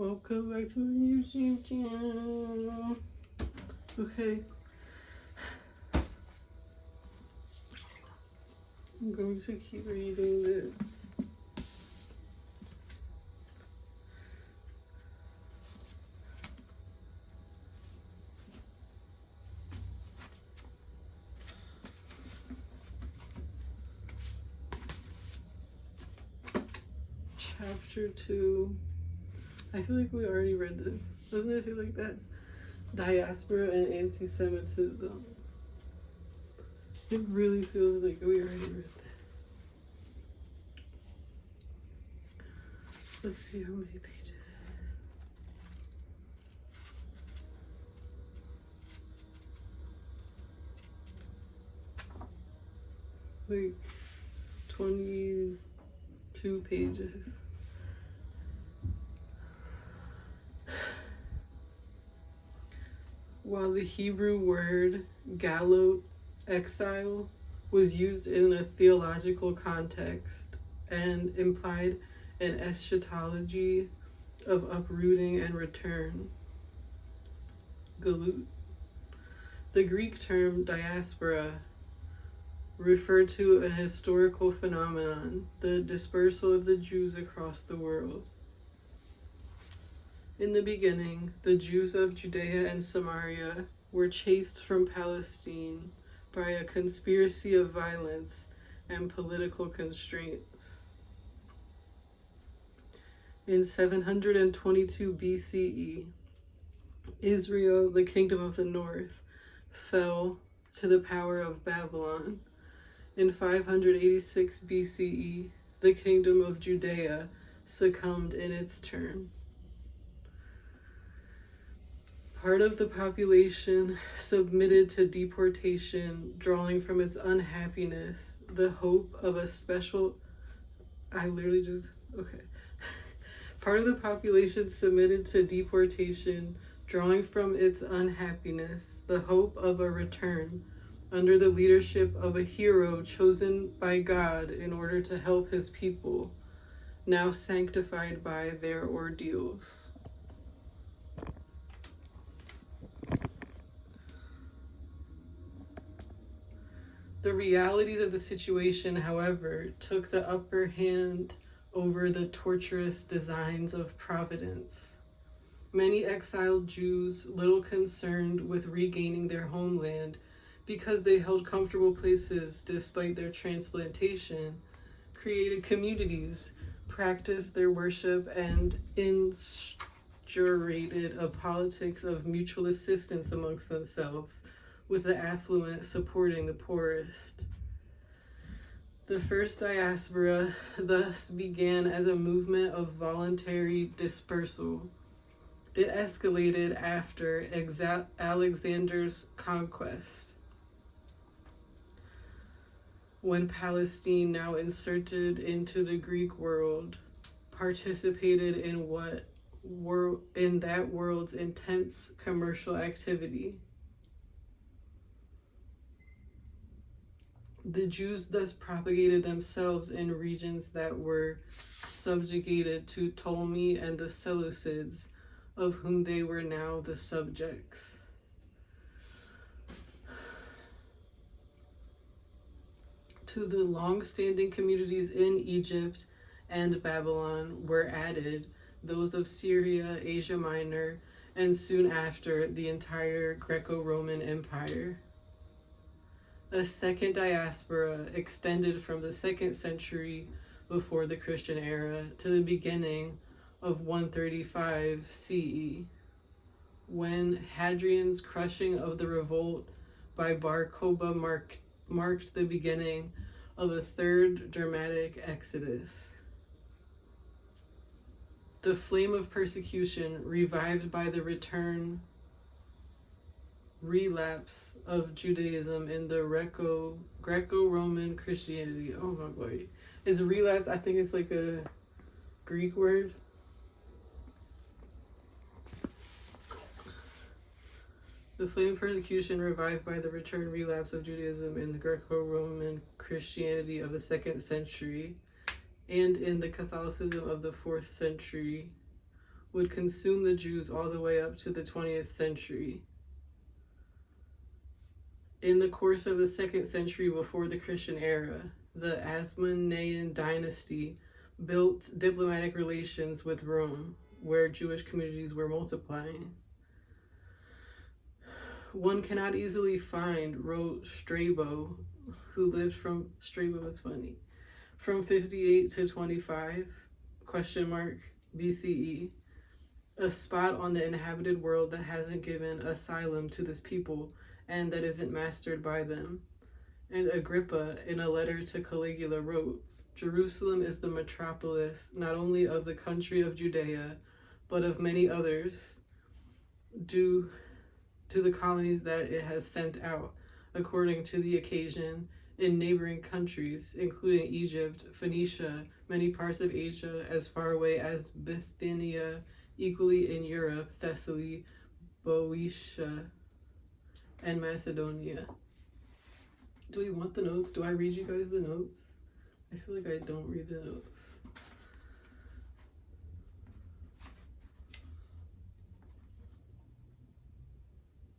Welcome back to my YouTube channel. Okay. I'm going to keep reading this. Chapter 2. I feel like we already read this. Doesn't it feel like that? Diaspora and anti-Semitism. It really feels like we already read this. Let's see how many pages it is. Like 22 pages. While the Hebrew word galot, exile, was used in a theological context and implied an eschatology of uprooting and return. Galut. The Greek term diaspora referred to a historical phenomenon, the dispersal of the Jews across the world. In the beginning, the Jews of Judea and Samaria were chased from Palestine by a conspiracy of violence and political constraints. In 722 BCE, Israel, the kingdom of the north, fell to the power of Babylon. In 586 BCE, the kingdom of Judea succumbed in its turn. Part of the population submitted to deportation, drawing from its unhappiness the hope of a special... Part of the population submitted to deportation, drawing from its unhappiness the hope of a return under the leadership of a hero chosen by God in order to help his people, now sanctified by their ordeals. The realities of the situation, however, took the upper hand over the torturous designs of Providence. Many exiled Jews, little concerned with regaining their homeland because they held comfortable places despite their transplantation, created communities, practiced their worship, and instaurated a politics of mutual assistance amongst themselves, with the affluent supporting the poorest. The first diaspora thus began as a movement of voluntary dispersal. It escalated after Alexander's conquest, when Palestine, now inserted into the Greek world, participated in that world's intense commercial activity. The Jews thus propagated themselves in regions that were subjugated to Ptolemy and the Seleucids, of whom they were now the subjects. To the long-standing communities in Egypt and Babylon were added those of Syria, Asia Minor, and soon after the entire Greco-Roman Empire. A second diaspora extended from the 2nd century before the Christian era to the beginning of 135 CE, when Hadrian's crushing of the revolt by Bar Kokhba marked the beginning of a third dramatic exodus. The flame of persecution, revived by the relapse of Judaism in the Greco-Roman Christianity. Oh my God. Is relapse, I think it's like a Greek word. The flame of persecution revived by the relapse of Judaism in the Greco-Roman Christianity of the 2nd century and in the Catholicism of the 4th century would consume the Jews all the way up to the 20th century. In the course of the 2nd century before the Christian era, the Asmonean dynasty built diplomatic relations with Rome, where Jewish communities were multiplying. One cannot easily find, wrote Strabo, who lived from, Strabo is funny, from 58 to 25, BCE, a spot on the inhabited world that hasn't given asylum to this people and that isn't mastered by them. And Agrippa, in a letter to Caligula, wrote, Jerusalem is the metropolis not only of the country of Judea, but of many others, due to the colonies that it has sent out, according to the occasion, in neighboring countries, including Egypt, Phoenicia, many parts of Asia, as far away as Bithynia, equally in Europe, Thessaly, Boeotia, and Macedonia. Do we want the notes? Do I read you guys the notes? I feel like I don't read the notes.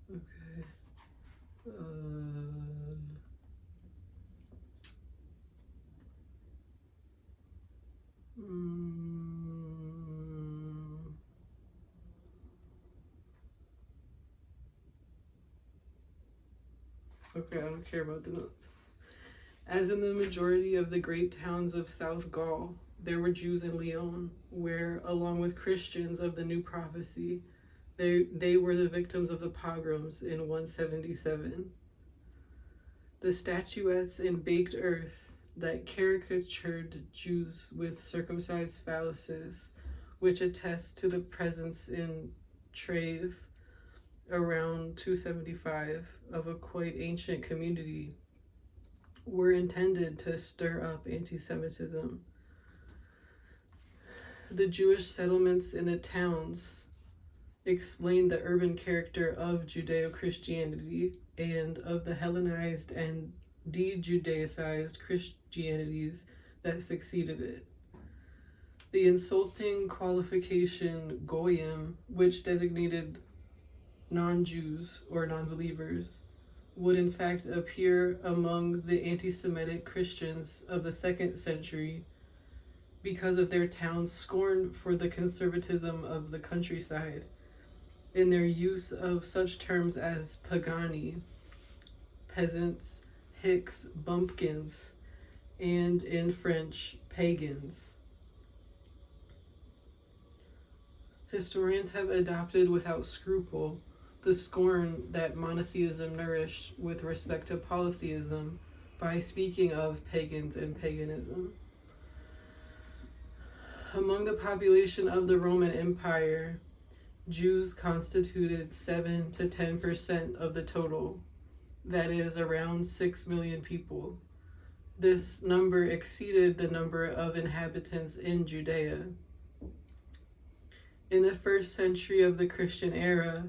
Okay. Okay, I don't care about the notes. As in the majority of the great towns of South Gaul, there were Jews in Lyon, where, along with Christians of the New Prophecy, they were the victims of the pogroms in 177. The statuettes in baked earth that caricatured Jews with circumcised phalluses, which attest to the presence in Trèves around 275 of a quite ancient community, were intended to stir up anti-Semitism. The Jewish settlements in the towns explain the urban character of Judeo-Christianity and of the Hellenized and de-Judaicized Christianities that succeeded it. The insulting qualification goyim, which designated non-Jews or non-believers, would in fact appear among the anti-Semitic Christians of the 2nd century because of their town's scorn for the conservatism of the countryside, in their use of such terms as pagani, peasants, hicks, bumpkins, and in French, pagans. Historians have adopted without scruple the scorn that monotheism nourished with respect to polytheism by speaking of pagans and paganism. Among the population of the Roman Empire, Jews constituted 7 to 10% of the total, that is, around 6 million people. This number exceeded the number of inhabitants in Judea. In the 1st century of the Christian era,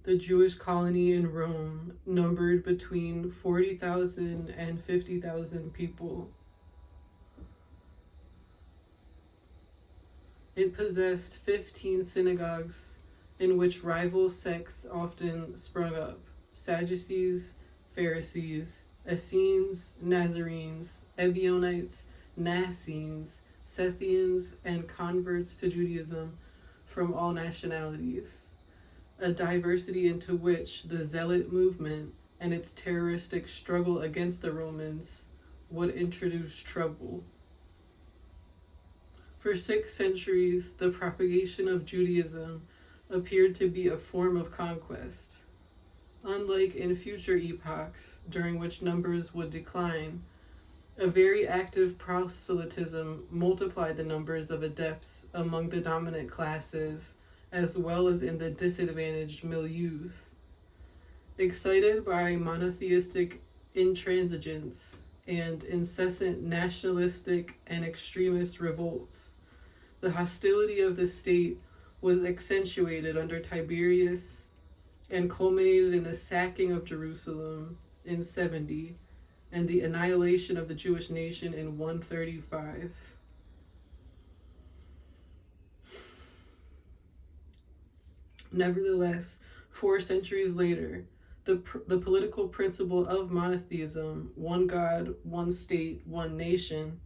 the Jewish colony in Rome numbered between 40,000 and 50,000 people. It possessed 15 synagogues in which rival sects often sprung up: Sadducees, Pharisees, Essenes, Nazarenes, Ebionites, Nassenes, Scythians, and converts to Judaism from all nationalities, a diversity into which the Zealot movement and its terroristic struggle against the Romans would introduce trouble. For 6 centuries, the propagation of Judaism appeared to be a form of conquest. Unlike in future epochs, during which numbers would decline, a very active proselytism multiplied the numbers of adepts among the dominant classes, as well as in the disadvantaged milieus. Excited by monotheistic intransigence and incessant nationalistic and extremist revolts, the hostility of the state was accentuated under Tiberius and culminated in the sacking of Jerusalem in 70 and the annihilation of the Jewish nation in 135. Nevertheless, 4 centuries later, the political principle of monotheism, one God, one state, one nation,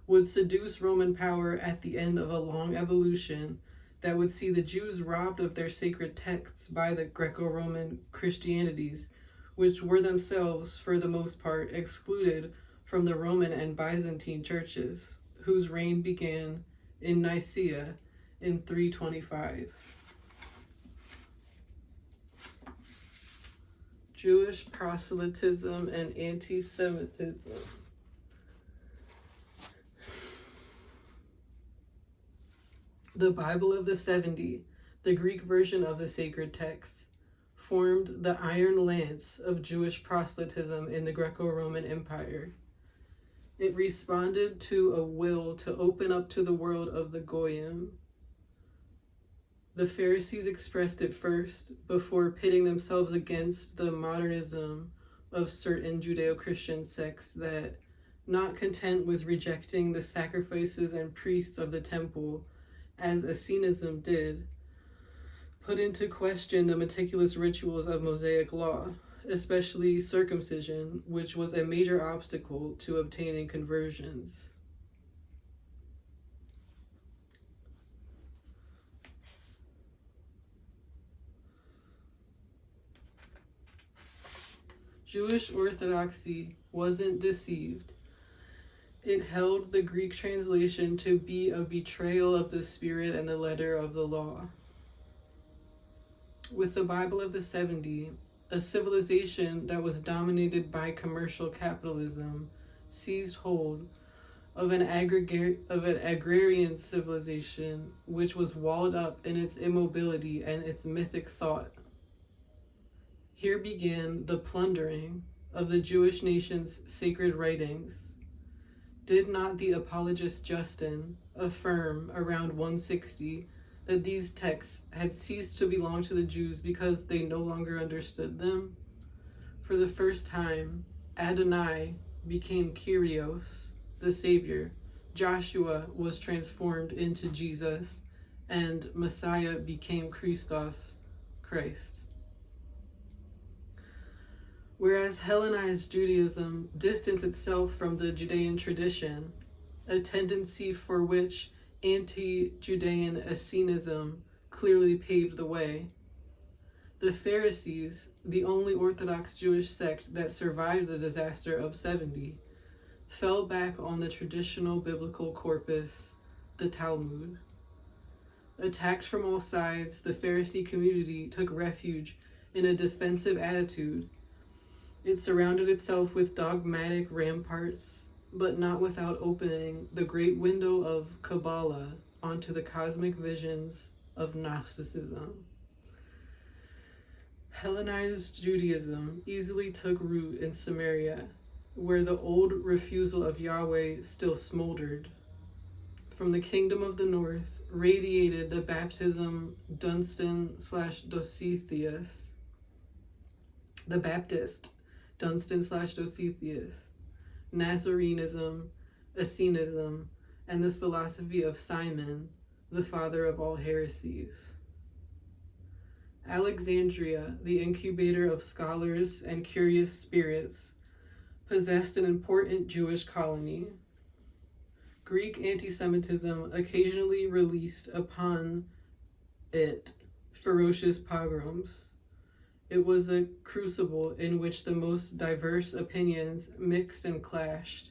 would seduce Roman power at the end of a long evolution that would see the Jews robbed of their sacred texts by the Greco-Roman Christianities, which were themselves, for the most part, excluded from the Roman and Byzantine churches, whose reign began in Nicaea in 325. Jewish proselytism and anti-Semitism. The Bible of the 70, the Greek version of the sacred texts, formed the iron lance of Jewish proselytism in the Greco-Roman Empire. It responded to a will to open up to the world of the Goyim. The Pharisees expressed it first, before pitting themselves against the modernism of certain Judeo-Christian sects that, not content with rejecting the sacrifices and priests of the temple, as Essenism did, put into question the meticulous rituals of Mosaic law, especially circumcision, which was a major obstacle to obtaining conversions. Jewish orthodoxy wasn't deceived. It held the Greek translation to be a betrayal of the spirit and the letter of the law. With the Bible of the 70, a civilization that was dominated by commercial capitalism seized hold of an agrarian civilization which was walled up in its immobility and its mythic thought. Here began the plundering of the Jewish nation's sacred writings. Did not the apologist Justin affirm around 160 that these texts had ceased to belong to the Jews because they no longer understood them? For the first time, Adonai became Kyrios, the Savior. Joshua was transformed into Jesus, and Messiah became Christos, Christ. Whereas Hellenized Judaism distanced itself from the Judean tradition, a tendency for which anti-Judean Essenism clearly paved the way, the Pharisees, the only Orthodox Jewish sect that survived the disaster of 70, fell back on the traditional biblical corpus, the Talmud. Attacked from all sides, the Pharisee community took refuge in a defensive attitude. It surrounded itself with dogmatic ramparts, but not without opening the great window of Kabbalah onto the cosmic visions of Gnosticism. Hellenized Judaism easily took root in Samaria, where the old refusal of Yahweh still smoldered. From the kingdom of the north radiated the baptism Dunstan/Dositheus, the Baptist Dunstan/Dositheus, Nazarenism, Essenism, and the philosophy of Simon, the father of all heresies. Alexandria, the incubator of scholars and curious spirits, possessed an important Jewish colony. Greek anti-Semitism occasionally released upon it ferocious pogroms. It was a crucible in which the most diverse opinions mixed and clashed.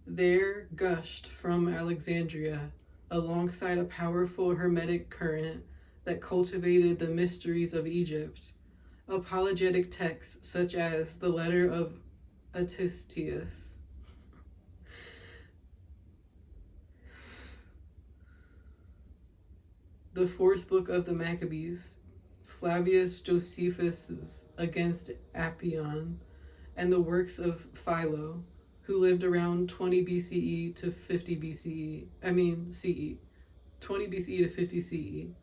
There gushed from Alexandria, alongside a powerful Hermetic current that cultivated the mysteries of Egypt, apologetic texts such as the letter of Atistius. The fourth book of the Maccabees, Flavius Josephus' Against Apion, and the works of Philo, who lived around 20 BCE to 50 BCE. CE. 20 BCE to 50 CE.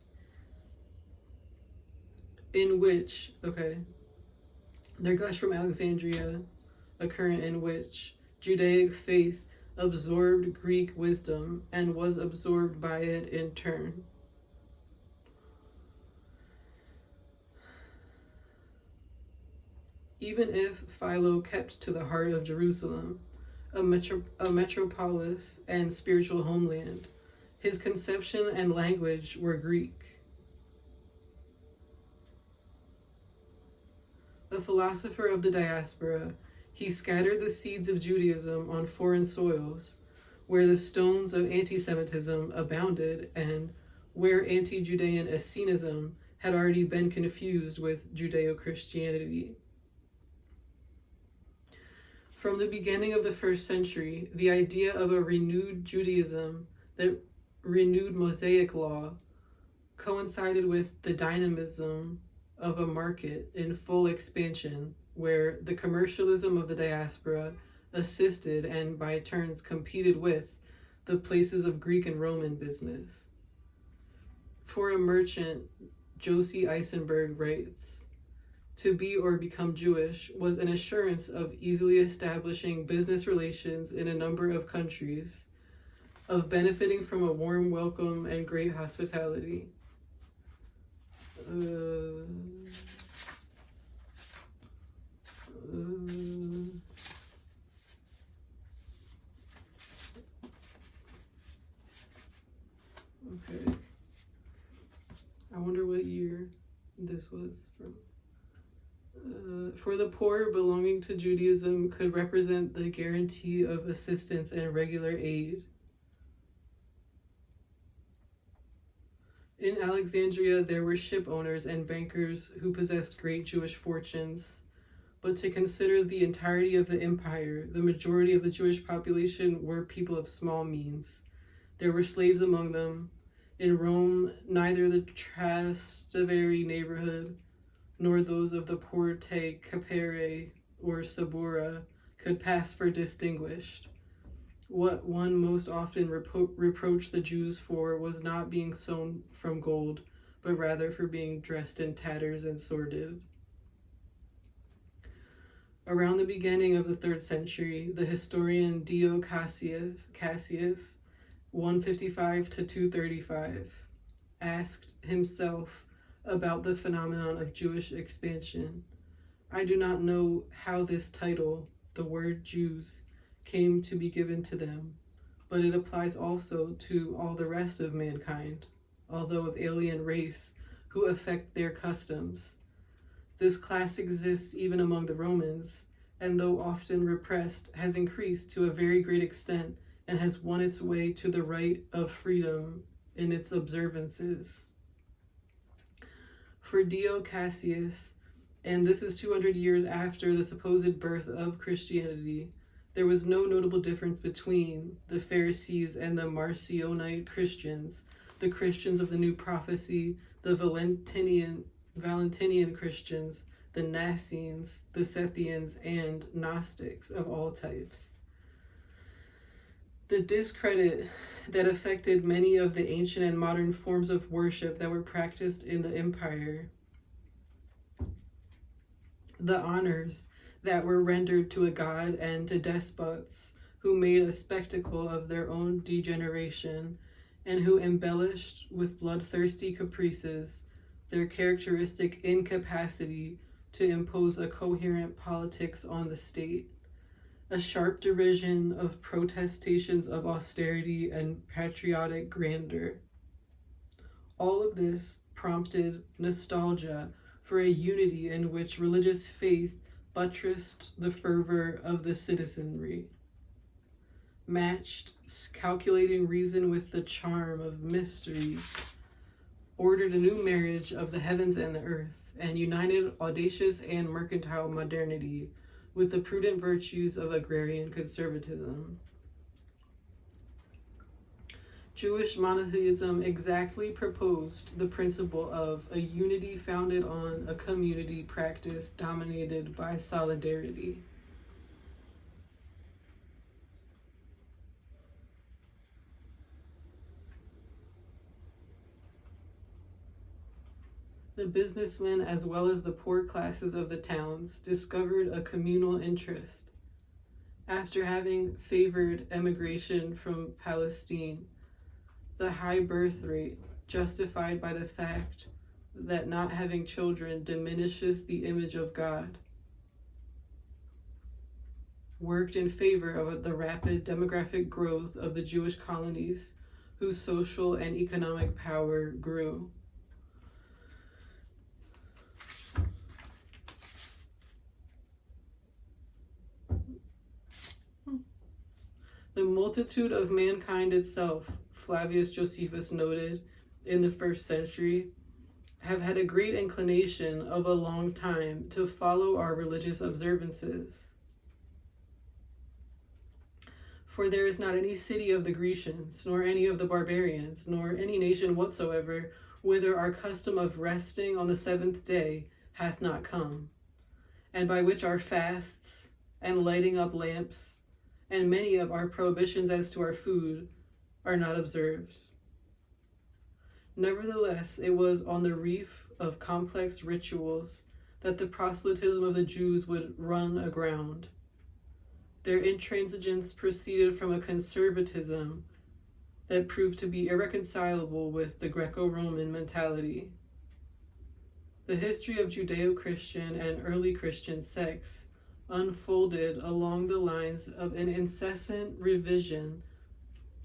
In which, there gushed from Alexandria a current in which Judaic faith absorbed Greek wisdom and was absorbed by it in turn. Even if Philo kept to the heart of Jerusalem, a metropolis and spiritual homeland, his conception and language were Greek. A philosopher of the diaspora, he scattered the seeds of Judaism on foreign soils, where the stones of anti-Semitism abounded and where anti-Judean Essenism had already been confused with Judeo-Christianity. From the beginning of the first century, the idea of a renewed Judaism, that renewed Mosaic law, coincided with the dynamism of a market in full expansion, where the commercialism of the diaspora assisted and by turns competed with the places of Greek and Roman business. For a merchant, Josie Eisenberg writes, "To be or become Jewish was an assurance of easily establishing business relations in a number of countries, of benefiting from a warm welcome and great hospitality." Okay. I wonder what year this was from. For the poor, belonging to Judaism could represent the guarantee of assistance and regular aid. In Alexandria, there were ship owners and bankers who possessed great Jewish fortunes. But to consider the entirety of the empire, the majority of the Jewish population were people of small means. There were slaves among them. In Rome, neither the Trastevere neighborhood nor those of the Porte Capere or Sabura could pass for distinguished. What one most often reproached the Jews for was not being sewn from gold, but rather for being dressed in tatters and sordid. Around the beginning of the 3rd century, the historian Dio Cassius 155 to 235, asked himself about the phenomenon of Jewish expansion. I do not know how this title, the word Jews, came to be given to them, but it applies also to all the rest of mankind, although of alien race, who affect their customs. This class exists even among the Romans, and though often repressed, has increased to a very great extent and has won its way to the right of freedom in its observances. For Dio Cassius, and this is 200 years after the supposed birth of Christianity, there was no notable difference between the Pharisees and the Marcionite Christians, the Christians of the New Prophecy, the Valentinian Christians, the Nassines, the Sethians, and Gnostics of all types. The discredit that affected many of the ancient and modern forms of worship that were practiced in the empire, the honors that were rendered to a god and to despots who made a spectacle of their own degeneration and who embellished with bloodthirsty caprices their characteristic incapacity to impose a coherent politics on the state, a sharp derision of protestations of austerity and patriotic grandeur. All of this prompted nostalgia for a unity in which religious faith buttressed the fervor of the citizenry, matched calculating reason with the charm of mystery, ordered a new marriage of the heavens and the earth, and united audacious and mercantile modernity with the prudent virtues of agrarian conservatism. Jewish monotheism exactly proposed the principle of a unity founded on a community practice dominated by solidarity. The businessmen, as well as the poor classes of the towns, discovered a communal interest. After having favored emigration from Palestine, the high birth rate, justified by the fact that not having children diminishes the image of God, worked in favor of the rapid demographic growth of the Jewish colonies, whose social and economic power grew. The multitude of mankind itself, Flavius Josephus noted in the 1st century, have had a great inclination of a long time to follow our religious observances. For there is not any city of the Grecians, nor any of the barbarians, nor any nation whatsoever, whither our custom of resting on the 7th day hath not come, and by which our fasts, and lighting up lamps, and many of our prohibitions as to our food are not observed. Nevertheless, it was on the reef of complex rituals that the proselytism of the Jews would run aground. Their intransigence proceeded from a conservatism that proved to be irreconcilable with the Greco-Roman mentality. The history of Judeo-Christian and early Christian sects unfolded along the lines of an incessant revision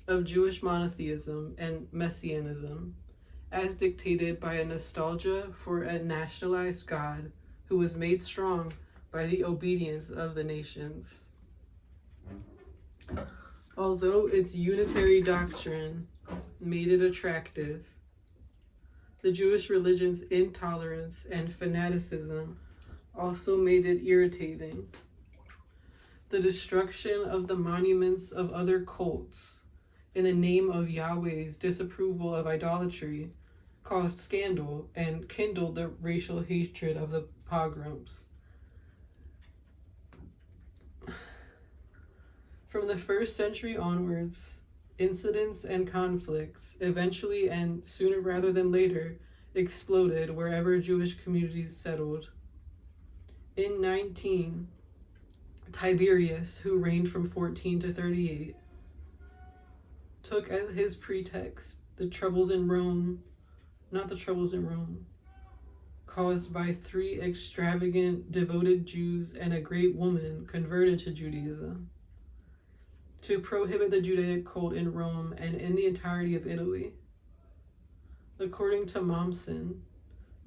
of Jewish monotheism and messianism, as dictated by a nostalgia for a nationalized God who was made strong by the obedience of the nations. Although its unitary doctrine made it attractive, the Jewish religion's intolerance and fanaticism also made it irritating. The destruction of the monuments of other cults in the name of Yahweh's disapproval of idolatry caused scandal and kindled the racial hatred of the pogroms. From the 1st century onwards, incidents and conflicts eventually and sooner rather than later exploded wherever Jewish communities settled. In 19, Tiberius, who reigned from 14 to 38, took as his pretext the troubles in Rome, caused by 3 extravagant, devoted Jews and a great woman converted to Judaism, to prohibit the Judaic cult in Rome and in the entirety of Italy. According to Mommsen,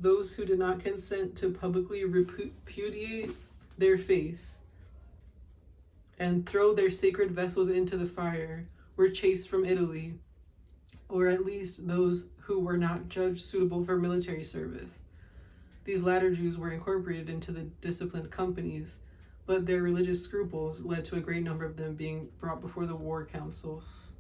those who did not consent to publicly repudiate their faith and throw their sacred vessels into the fire were chased from Italy, or at least those who were not judged suitable for military service. These latter Jews were incorporated into the disciplined companies, but their religious scruples led to a great number of them being brought before the war councils.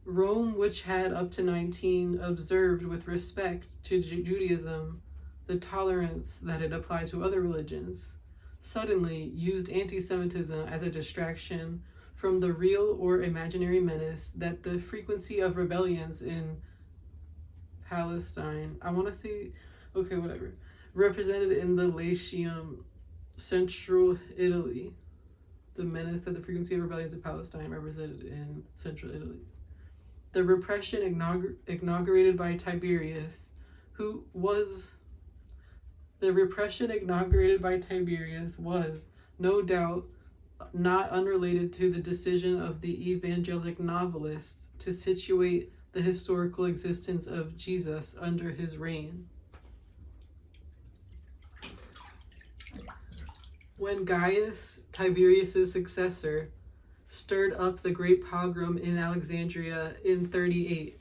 Rome, which had up to 19 observed with respect to Judaism the tolerance that it applied to other religions, suddenly used anti-Semitism as a distraction from the real or imaginary menace that the frequency of rebellions in Palestine, represented in the Latium, central Italy. The menace that the frequency of rebellions in Palestine represented in central Italy. The repression inaugurated by Tiberius was, no doubt, not unrelated to the decision of the evangelic novelists to situate the historical existence of Jesus under his reign. When Gaius, Tiberius's successor, stirred up the great pogrom in Alexandria in 38,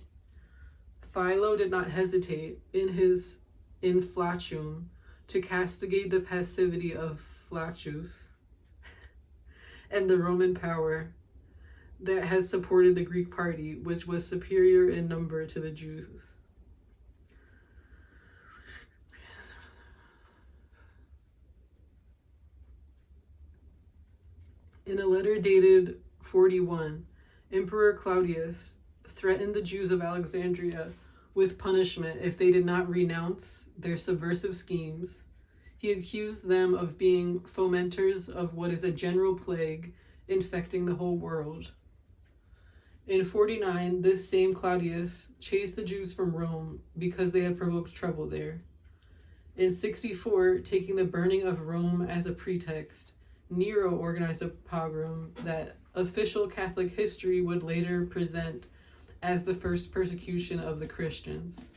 Philo did not hesitate in his Inflatium to castigate the passivity of Flaccus and the Roman power that has supported the Greek party, which was superior in number to the Jews. In a letter dated 41, Emperor Claudius threatened the Jews of Alexandria with punishment if they did not renounce their subversive schemes. He accused them of being fomenters of what is a general plague infecting the whole world. In 49, this same Claudius chased the Jews from Rome because they had provoked trouble there. In 64, taking the burning of Rome as a pretext, Nero organized a pogrom that official Catholic history would later present as the first persecution of the Christians.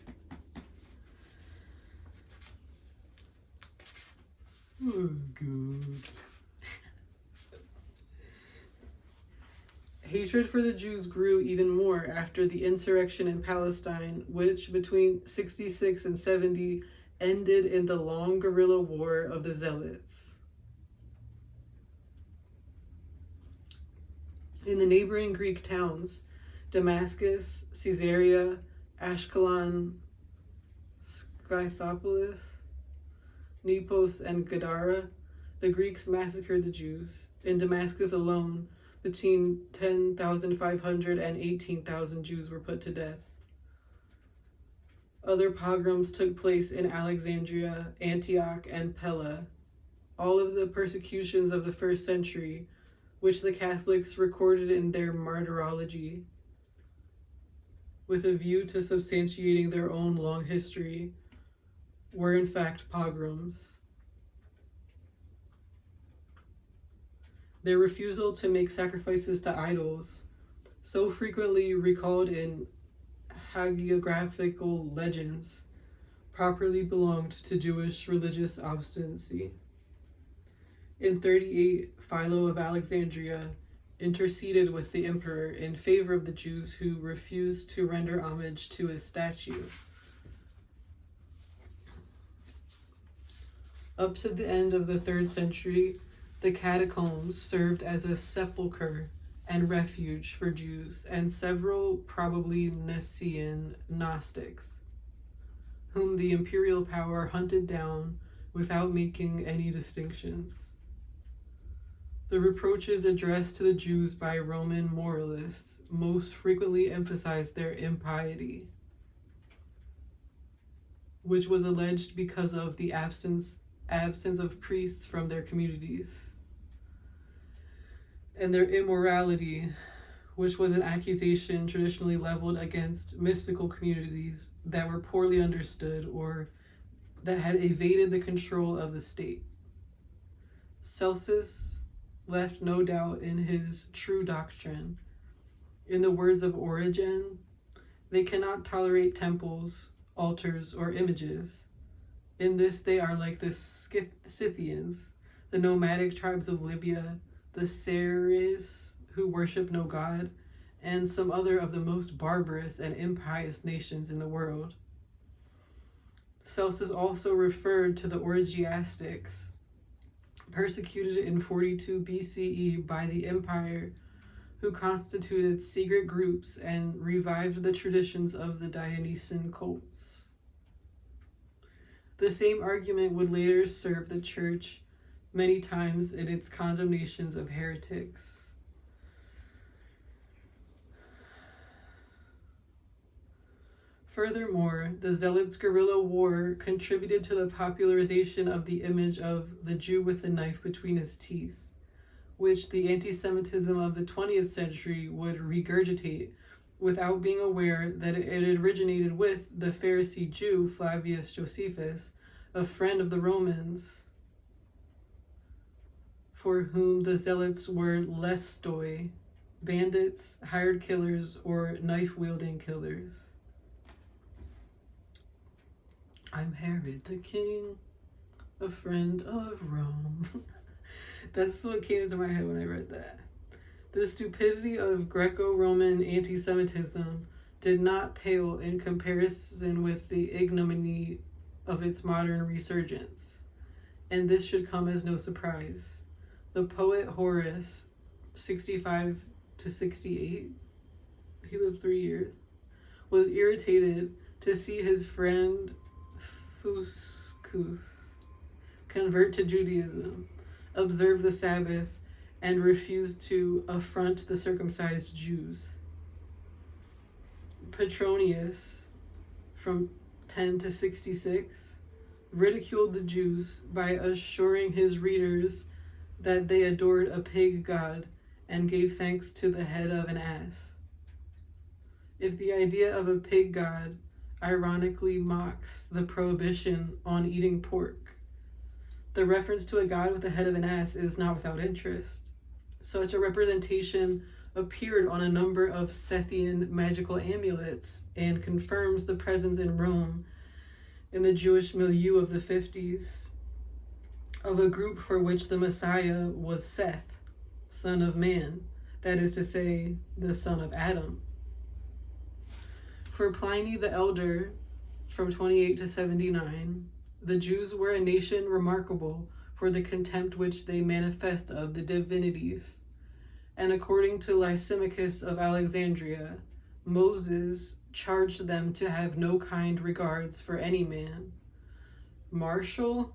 Oh, good. Hatred for the Jews grew even more after the insurrection in Palestine, which between 66 and 70 ended in the long guerrilla war of the Zealots. In the neighboring Greek towns, Damascus, Caesarea, Ashkelon, Scythopolis, Nepos, and Gadara, the Greeks massacred the Jews. In Damascus alone, between 10,500 and 18,000 Jews were put to death. Other pogroms took place in Alexandria, Antioch, and Pella, all of the persecutions of the first century, which the Catholics recorded in their martyrology, with a view to substantiating their own long history, were in fact pogroms. Their refusal to make sacrifices to idols, so frequently recalled in hagiographical legends, properly belonged to Jewish religious obstinacy. In 38, Philo of Alexandria interceded with the emperor in favor of the Jews who refused to render homage to his statue. Up to the end of the 3rd century, the catacombs served as a sepulchre and refuge for Jews and several probably Nicene Gnostics, whom the imperial power hunted down without making any distinctions. The reproaches addressed to the Jews by Roman moralists most frequently emphasized their impiety, which was alleged because of the absence of priests from their communities, and their immorality, which was an accusation traditionally leveled against mystical communities that were poorly understood or that had evaded the control of the state. Celsus left no doubt in his true doctrine. In the words of Origen, they cannot tolerate temples, altars, or images. In this, they are like the Scythians, the nomadic tribes of Libya, the Seres, who worship no god, and some other of the most barbarous and impious nations in the world. Celsus also referred to the Orgiastics, persecuted in 42 BCE by the empire, who constituted secret groups and revived the traditions of the Dionysian cults. The same argument would later serve the church many times in its condemnations of heretics. Furthermore, the Zealots' guerrilla war contributed to the popularization of the image of the Jew with the knife between his teeth, which the anti-Semitism of the 20th century would regurgitate without being aware that it originated with the Pharisee Jew Flavius Josephus, a friend of the Romans, for whom the Zealots were lestoi, bandits, hired killers, or knife-wielding killers. I'm Herod the King, a friend of Rome. That's what came into my head when I read that. The stupidity of Greco-Roman anti-Semitism did not pale in comparison with the ignominy of its modern resurgence, and this should come as no surprise. The poet Horace, 65 to 68, he lived 3 years, was irritated to see his friend Fuscus convert to Judaism, observe the Sabbath, and refuse to affront the circumcised Jews. Petronius, from 10 to 66, ridiculed the Jews by assuring his readers that they adored a pig god and gave thanks to the head of an ass. If the idea of a pig god, ironically mocks the prohibition on eating pork. The reference to a god with the head of an ass is not without interest. Such a representation appeared on a number of Sethian magical amulets and confirms the presence in Rome, in the Jewish milieu of the 50s, of a group for which the Messiah was Seth, son of man, that is to say, the son of Adam. For Pliny the Elder, from 28 to 79, the Jews were a nation remarkable for the contempt which they manifest of the divinities. And according to Lysimachus of Alexandria, Moses charged them to have no kind regards for any man. Martial,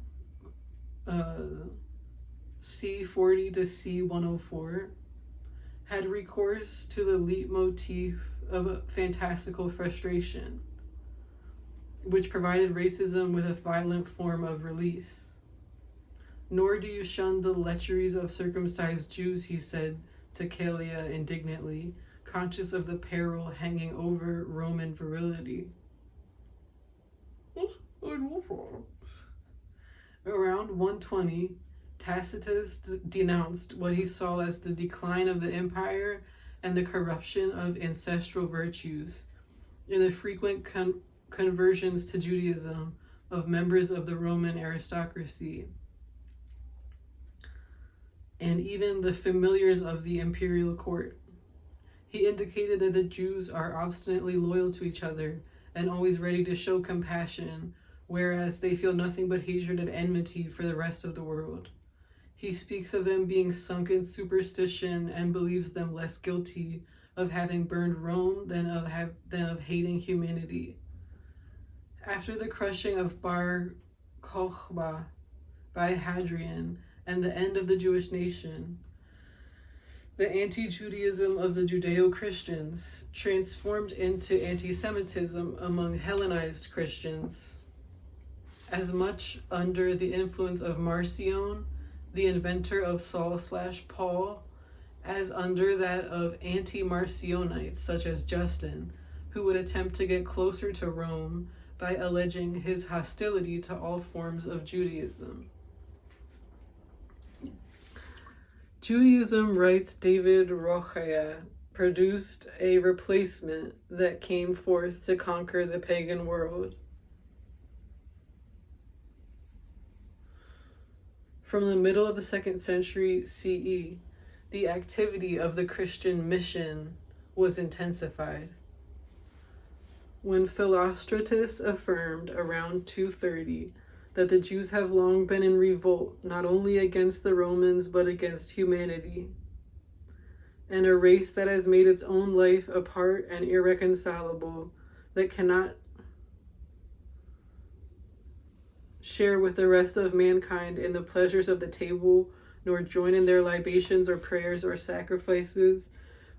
C40 to C104, had recourse to the leitmotif of a fantastical frustration, which provided racism with a violent form of release. Nor do you shun the lecheries of circumcised Jews, he said to Calia indignantly, conscious of the peril hanging over Roman virility. Around 120, Tacitus denounced what he saw as the decline of the empire and the corruption of ancestral virtues in the frequent conversions to Judaism of members of the Roman aristocracy and even the familiars of the imperial court. He indicated that the Jews are obstinately loyal to each other and always ready to show compassion, whereas they feel nothing but hatred and enmity for the rest of the world. He speaks of them being sunk in superstition and believes them less guilty of having burned Rome than of hating humanity. After the crushing of Bar Kokhba by Hadrian and the end of the Jewish nation, the anti-Judaism of the Judeo-Christians transformed into anti-Semitism among Hellenized Christians, as much under the influence of Marcion, the inventor of Saul/Paul, as under that of anti-Marcionites such as Justin, who would attempt to get closer to Rome by alleging his hostility to all forms of Judaism. Judaism, writes David Rochaya, produced a replacement that came forth to conquer the pagan world. From the middle of the 2nd century CE, the activity of the Christian mission was intensified. When Philostratus affirmed around 230 that the Jews have long been in revolt not only against the Romans but against humanity, and a race that has made its own life apart and irreconcilable, that cannot share with the rest of mankind in the pleasures of the table, nor join in their libations or prayers or sacrifices,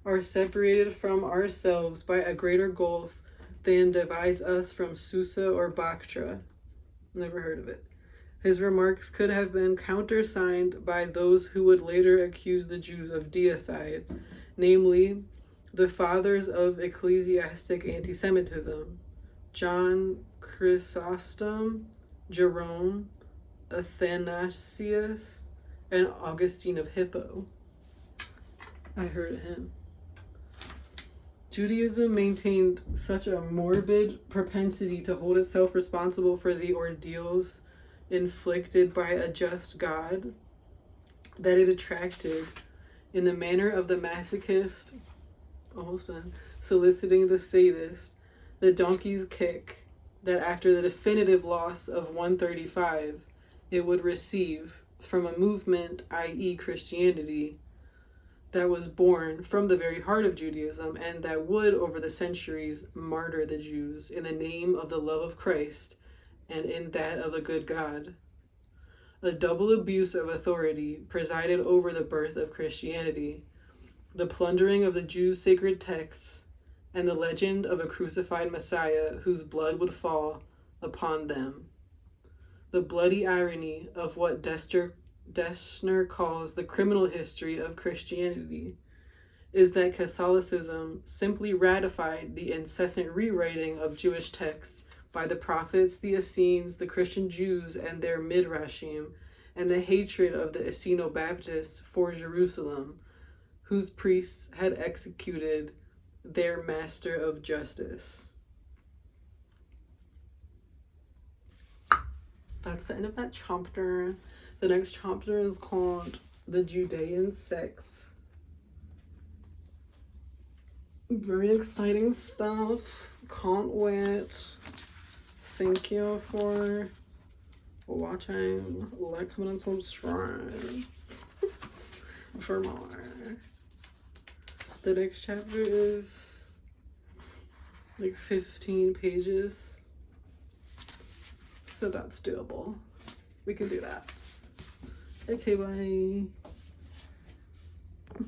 are separated from ourselves by a greater gulf than divides us from Susa or Bactra. Never heard of it. His remarks could have been countersigned by those who would later accuse the Jews of deicide, namely, the fathers of ecclesiastic anti-Semitism, John Chrysostom, Jerome, Athanasius, and Augustine of Hippo. I heard of him. Judaism maintained such a morbid propensity to hold itself responsible for the ordeals inflicted by a just God that it attracted, in the manner of the masochist, soliciting the sadist, the donkey's kick that after the definitive loss of 135 it would receive from a movement, i.e. Christianity, that was born from the very heart of Judaism and that would, over the centuries, martyr the Jews in the name of the love of Christ and in that of a good God. A double abuse of authority presided over the birth of Christianity, the plundering of the Jews' sacred texts, and the legend of a crucified Messiah whose blood would fall upon them. The bloody irony of what Dessner calls the criminal history of Christianity is that Catholicism simply ratified the incessant rewriting of Jewish texts by the prophets, the Essenes, the Christian Jews, and their midrashim, and the hatred of the Esseno-Baptists for Jerusalem, whose priests had executed their master of justice. That's the end of that chapter. The next chapter is called The Judean Sects. Very exciting stuff. Can't wait. Thank you for watching. Like, comment, and subscribe for more. The next chapter is like 15 pages. So that's doable. We can do that. Okay, bye.